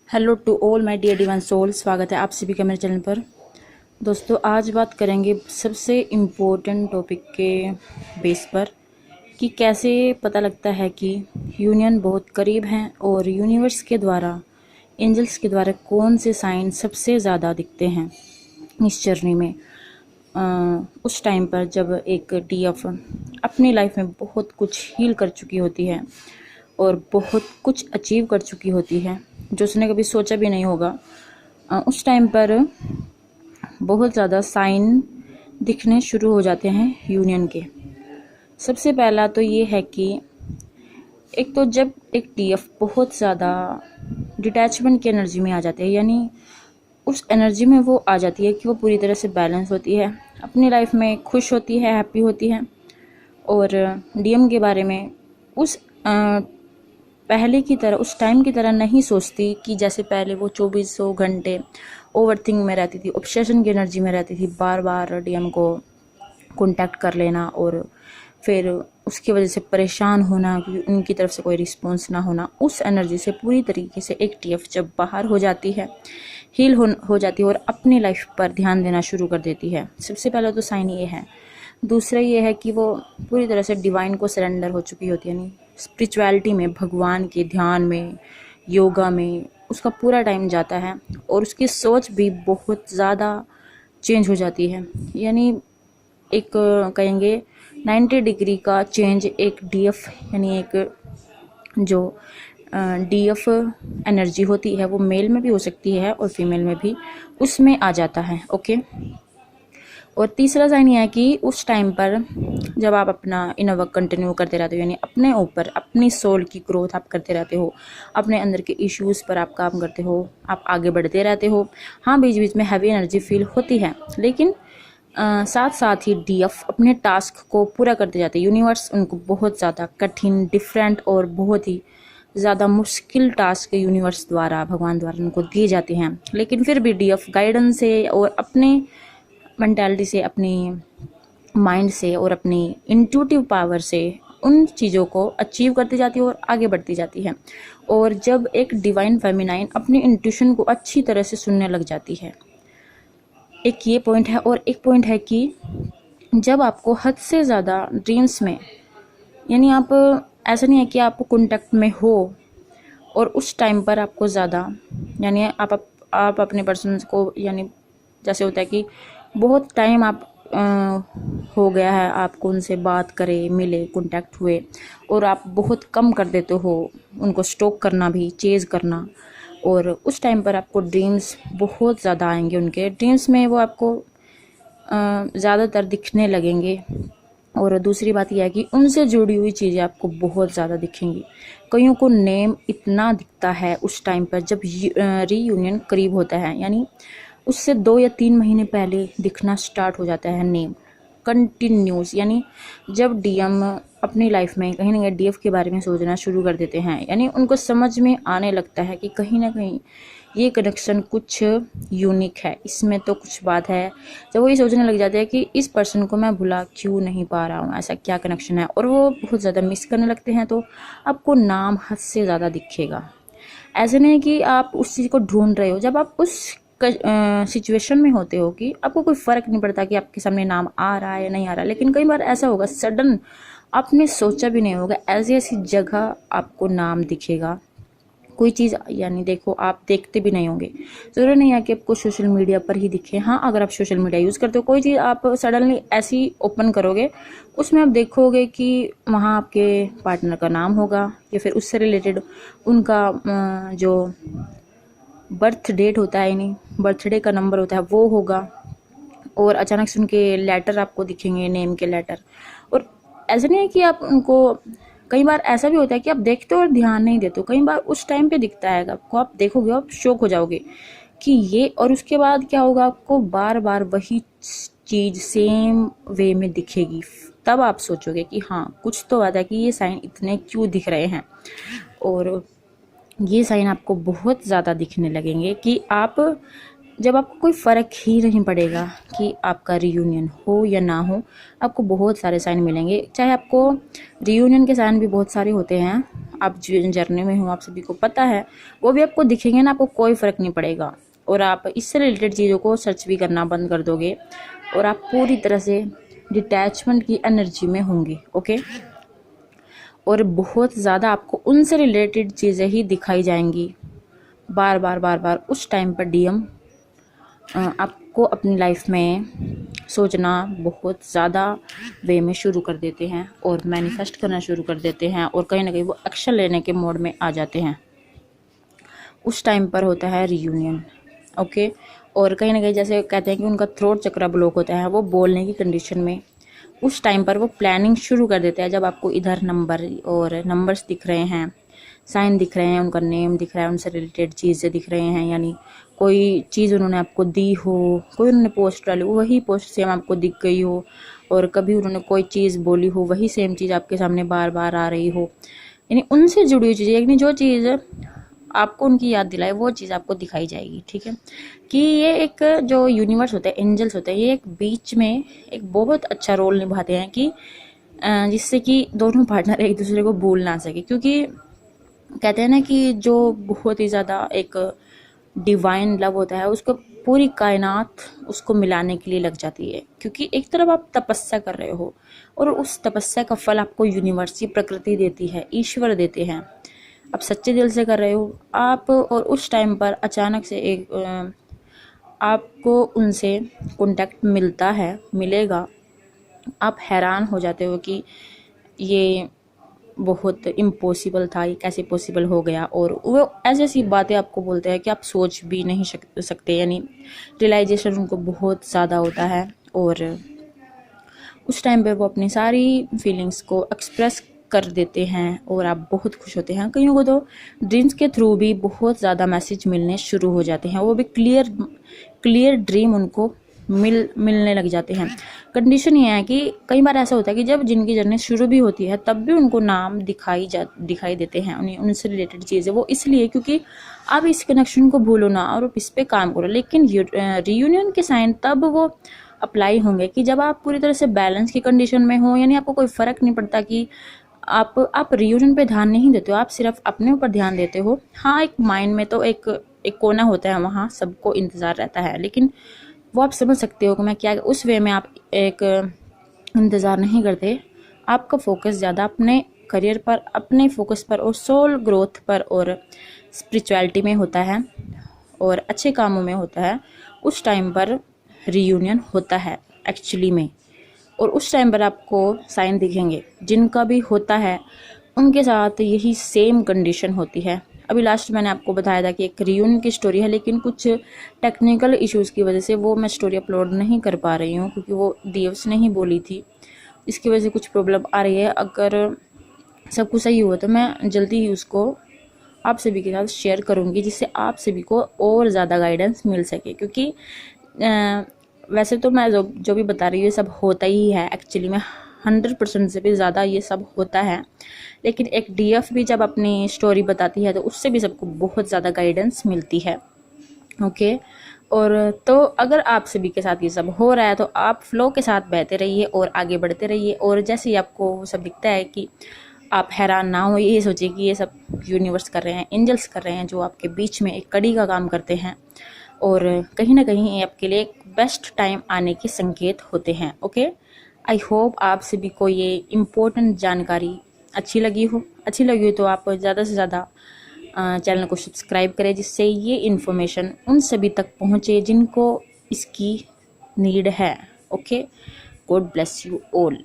Hello to all my dear divine soul, स्वागत है आप सभी का मेरे चैनल पर। दोस्तों, आज बात करेंगे सबसे इम्पोर्टेंट टॉपिक के बेस पर कि कैसे पता लगता है कि यूनियन बहुत करीब हैं और यूनिवर्स के द्वारा, एंजल्स के द्वारा कौन से साइन सबसे ज़्यादा दिखते हैं इस जर्नी में। उस टाइम पर जब एक डीएफ अपनी लाइफ में बहुत कुछ हील कर चुकी होती है और बहुत कुछ अचीव कर चुकी होती है जो उसने कभी सोचा भी नहीं होगा, उस टाइम पर बहुत ज़्यादा साइन दिखने शुरू हो जाते हैं यूनियन के। सबसे पहला तो ये है कि एक तो जब एक डीएफ बहुत ज़्यादा डिटैचमेंट की एनर्जी में आ जाती है, यानी उस एनर्जी में वो आ जाती है कि वो पूरी तरह से बैलेंस होती है, अपनी लाइफ में खुश होती है, हैप्पी होती है और डीएम के बारे में उस पहले की तरह, उस टाइम की तरह नहीं सोचती कि जैसे पहले वो 2400 घंटे ओवरथिंक में रहती थी, ऑब्सेशन की एनर्जी में रहती थी, बार बार डीएम को कांटेक्ट कर लेना और फिर उसकी वजह से परेशान होना कि उनकी तरफ से कोई रिस्पॉन्स ना होना। उस एनर्जी से पूरी तरीके से एक डीएफ जब बाहर हो जाती है, हील हो जाती है और अपनी लाइफ पर ध्यान देना शुरू कर देती है। सबसे पहला तो साइन ये है। दूसरा ये है कि वो पूरी तरह से डिवाइन को सरेंडर हो चुकी होती है, यानी स्पिरिचुअलिटी में, भगवान के ध्यान में, योगा में उसका पूरा टाइम जाता है और उसकी सोच भी बहुत ज़्यादा चेंज हो जाती है। यानी एक कहेंगे 90 डिग्री का चेंज एक डीएफ, यानी एक जो डीएफ एनर्जी होती है वो मेल में भी हो सकती है और फीमेल में भी, उसमें आ जाता है। ओके। और तीसरा साइन यह है कि उस टाइम पर जब आप अपना इनर वर्क कंटिन्यू करते रहते हो, यानी अपने ऊपर, अपनी सोल की ग्रोथ आप करते रहते हो, अपने अंदर के इश्यूज़ पर आप काम करते हो, आप आगे बढ़ते रहते हो। हाँ, बीच बीच में हैवी एनर्जी फील होती है, लेकिन साथ साथ ही डीएफ अपने टास्क को पूरा करते जाते हैं। यूनिवर्स उनको बहुत ज़्यादा कठिन, डिफरेंट और बहुत ही ज़्यादा मुश्किल टास्क यूनिवर्स द्वारा, भगवान द्वारा उनको दिए जाते हैं, लेकिन फिर भी डीएफ गाइडेंस से और अपने मेंटालिटी से, अपनी माइंड से और अपनी इंट्यूटिव पावर से उन चीज़ों को अचीव करती जाती है और आगे बढ़ती जाती है। और जब एक डिवाइन फेमिनाइन अपनी इंट्यूशन को अच्छी तरह से सुनने लग जाती है, एक ये पॉइंट है। और एक पॉइंट है कि जब आपको हद से ज़्यादा ड्रीम्स में, यानी आप, ऐसा नहीं है कि आप कॉन्टेक्ट में हो और उस टाइम पर आपको ज़्यादा, यानी आप अपने पर्सन को, यानी जैसे होता है कि बहुत टाइम आप हो गया है आपको उनसे बात करे, मिले, कांटेक्ट हुए और आप बहुत कम कर देते हो उनको स्टॉक करना भी, चेज करना। और उस टाइम पर आपको ड्रीम्स बहुत ज़्यादा आएंगे, उनके ड्रीम्स में वो आपको ज़्यादातर दिखने लगेंगे। और दूसरी बात यह है कि उनसे जुड़ी हुई चीज़ें आपको बहुत ज़्यादा दिखेंगी। कईयों को नेम इतना दिखता है उस टाइम पर जब रीयूनियन करीब होता है, यानी उससे 2 या 3 महीने पहले दिखना स्टार्ट हो जाता है नेम कंटिन्यूस। यानी जब डीएम अपनी लाइफ में कहीं ना कहीं डीएफ के बारे में सोचना शुरू कर देते हैं, यानी उनको समझ में आने लगता है कि कहीं ना कहीं ये कनेक्शन कुछ यूनिक है, इसमें तो कुछ बात है। जब वो ये सोचने लग जाते हैं कि इस पर्सन को मैं भुला क्यों नहीं पा रहा हूँ, ऐसा क्या कनेक्शन है, और वो बहुत ज़्यादा मिस करने लगते हैं, तो आपको नाम हद से ज़्यादा दिखेगा। ऐसे नहीं कि आप उस चीज़ को ढूंढ रहे हो, जब आप उस सिचुएशन में होते हो कि आपको कोई फ़र्क नहीं पड़ता कि आपके सामने नाम आ रहा है या नहीं आ रहा, लेकिन कई बार ऐसा होगा सडन, आपने सोचा भी नहीं होगा, ऐसी ऐसी जगह आपको नाम दिखेगा, कोई चीज़, यानी देखो आप देखते भी नहीं होंगे। ज़रूरी नहीं है कि आपको सोशल मीडिया पर ही दिखे। हाँ, अगर आप सोशल मीडिया यूज़ करते हो, कोई चीज़ आप सडनली ऐसी ओपन करोगे, उसमें आप देखोगे कि वहाँ आपके पार्टनर का नाम होगा या फिर उससे रिलेटेड उनका जो बर्थ डेट होता है, यानी बर्थडे का नंबर होता है, वो होगा। और अचानक से उनके लेटर आपको दिखेंगे, नेम के लेटर। और ऐसा नहीं है कि आप उनको, कई बार ऐसा भी होता है कि आप देखते हो और ध्यान नहीं देते हो, कई बार उस टाइम पे दिखता है आपको, आप देखोगे, आप शॉक हो जाओगे कि ये, और उसके बाद क्या होगा, आपको बार बार वही चीज़ सेम वे में दिखेगी। तब आप सोचोगे कि हाँ, कुछ तो बात है कि ये साइन इतने क्यों दिख रहे हैं। और ये साइन आपको बहुत ज़्यादा दिखने लगेंगे कि आप जब आपको कोई फ़र्क ही नहीं पड़ेगा कि आपका रियूनियन हो या ना हो, आपको बहुत सारे साइन मिलेंगे। चाहे आपको रियूनियन के साइन भी बहुत सारे होते हैं, आप जर्नी में हो, आप सभी को पता है, वो भी आपको दिखेंगे ना, आपको कोई फ़र्क नहीं पड़ेगा और आप इससे रिलेटेड चीज़ों को सर्च भी करना बंद कर दोगे और आप पूरी तरह से डिटैचमेंट की एनर्जी में होंगे। ओके, और बहुत ज़्यादा आपको उनसे रिलेटेड चीज़ें ही दिखाई जाएंगी बार बार बार बार। उस टाइम पर डीएम आपको अपनी लाइफ में सोचना बहुत ज़्यादा वे में शुरू कर देते हैं और मैनिफेस्ट करना शुरू कर देते हैं और कहीं ना कहीं वो एक्शन लेने के मोड में आ जाते हैं। उस टाइम पर होता है रियूनियन। ओके, और कहीं ना कहीं जैसे कहते हैं कि उनका थ्रोट चक्र ब्लॉक होता है, वो बोलने की कंडीशन में उस टाइम पर वो प्लानिंग शुरू कर देते हैं। जब आपको इधर नंबर्स दिख रहे हैं, साइन दिख रहे हैं, उनका नेम दिख रहा है, उनसे रिलेटेड चीज़ें दिख रहे हैं, यानी कोई चीज़ उन्होंने आपको दी हो, कोई उन्होंने पोस्ट डाली हो, वही पोस्ट सेम आपको दिख गई हो, और कभी उन्होंने कोई चीज़ बोली हो, वही सेम चीज़ आपके सामने बार बार आ रही हो, यानी उनसे जुड़ी हुई चीज़ें, यानी जो चीज़ आपको उनकी याद दिलाए वो चीज़ आपको दिखाई जाएगी। ठीक है, कि ये एक जो यूनिवर्स होता है, एंजल्स होते हैं, ये एक बीच में एक बहुत अच्छा रोल निभाते हैं कि जिससे कि दोनों पार्टनर एक दूसरे को भूल ना सके। क्योंकि कहते हैं ना कि जो बहुत ही ज़्यादा एक डिवाइन लव होता है, उसको पूरी कायनात उसको मिलाने के लिए लग जाती है। क्योंकि एक तरफ आप तपस्या कर रहे हो और उस तपस्या का फल आपको यूनिवर्स, प्रकृति देती है, ईश्वर देते हैं। आप सच्चे दिल से कर रहे हो आप, और उस टाइम पर अचानक से एक आपको उनसे कांटेक्ट मिलेगा। आप हैरान हो जाते हो कि ये बहुत इम्पॉसिबल था, ये कैसे पॉसिबल हो गया। और वो ऐसी ऐसी बातें आपको बोलते हैं कि आप सोच भी नहीं सकते, यानी रियलाइजेशन उनको बहुत ज़्यादा होता है। और उस टाइम पे वो अपनी सारी फीलिंग्स को एक्सप्रेस कर देते हैं और आप बहुत खुश होते हैं। कईयों को तो ड्रीम्स के थ्रू भी बहुत ज़्यादा मैसेज मिलने शुरू हो जाते हैं, वो भी क्लियर ड्रीम उनको मिलने लग जाते हैं। कंडीशन ये है कि कई बार ऐसा होता है कि जब जिनकी जर्नी शुरू भी होती है तब भी उनको नाम दिखाई देते हैं, उनसे रिलेटेड चीज़ें। वो इसलिए क्योंकि आप इस कनेक्शन को भूलो ना और इस पर काम करो। लेकिन रियूनियन के साइन तब वो अप्लाई होंगे कि जब आप पूरी तरह से बैलेंस की कंडीशन में हो, यानी आपको कोई फ़र्क नहीं पड़ता कि आप रियूनियन पे ध्यान नहीं देते हो, आप सिर्फ अपने ऊपर ध्यान देते हो। हाँ, एक माइंड में तो एक कोना होता है, वहाँ सबको इंतज़ार रहता है, लेकिन वो आप समझ सकते हो कि मैं क्या, उस वे में आप एक इंतज़ार नहीं करते। आपका फोकस ज़्यादा अपने करियर पर, अपने फोकस पर और सोल ग्रोथ पर और स्पिरिचुअलिटी में होता है और अच्छे कामों में होता है। उस टाइम पर रियूनियन होता है एक्चुअली में, और उस टाइम पर आपको साइन दिखेंगे। जिनका भी होता है उनके साथ यही सेम कंडीशन होती है। अभी लास्ट मैंने आपको बताया था कि एक रियूनियन की स्टोरी है, लेकिन कुछ टेक्निकल इश्यूज़ की वजह से वो मैं स्टोरी अपलोड नहीं कर पा रही हूँ, क्योंकि वो डीएव्स नहीं बोली थी, इसकी वजह से कुछ प्रॉब्लम आ रही है। अगर सब कुछ सही हुआ तो मैं जल्दी ही उसको आप सभी के साथ शेयर करूँगी, जिससे आप सभी को और ज़्यादा गाइडेंस मिल सके। क्योंकि वैसे तो मैं जो भी बता रही हूँ ये सब होता ही है एक्चुअली में, 100% से भी ज़्यादा ये सब होता है। लेकिन एक डीएफ भी जब अपनी स्टोरी बताती है तो उससे भी सबको बहुत ज़्यादा गाइडेंस मिलती है। ओके, और तो अगर आप सभी के साथ ये सब हो रहा है तो आप फ्लो के साथ बहते रहिए और आगे बढ़ते रहिए। और जैसे ही आपको वो सब दिखता है कि आप हैरान ना हो, ये सोचिए कि ये सब यूनिवर्स कर रहे हैं, एंजल्स कर रहे हैं, जो आपके बीच में एक कड़ी का काम करते हैं और कहीं ना कहीं ये आपके लिए एक बेस्ट टाइम आने के संकेत होते हैं। ओके, आई होप आप सभी को ये इम्पोर्टेंट जानकारी अच्छी लगी हो तो आप ज़्यादा से ज़्यादा चैनल को सब्सक्राइब करें, जिससे ये इन्फॉर्मेशन उन सभी तक पहुँचे जिनको इसकी नीड है। Okay, God bless you all.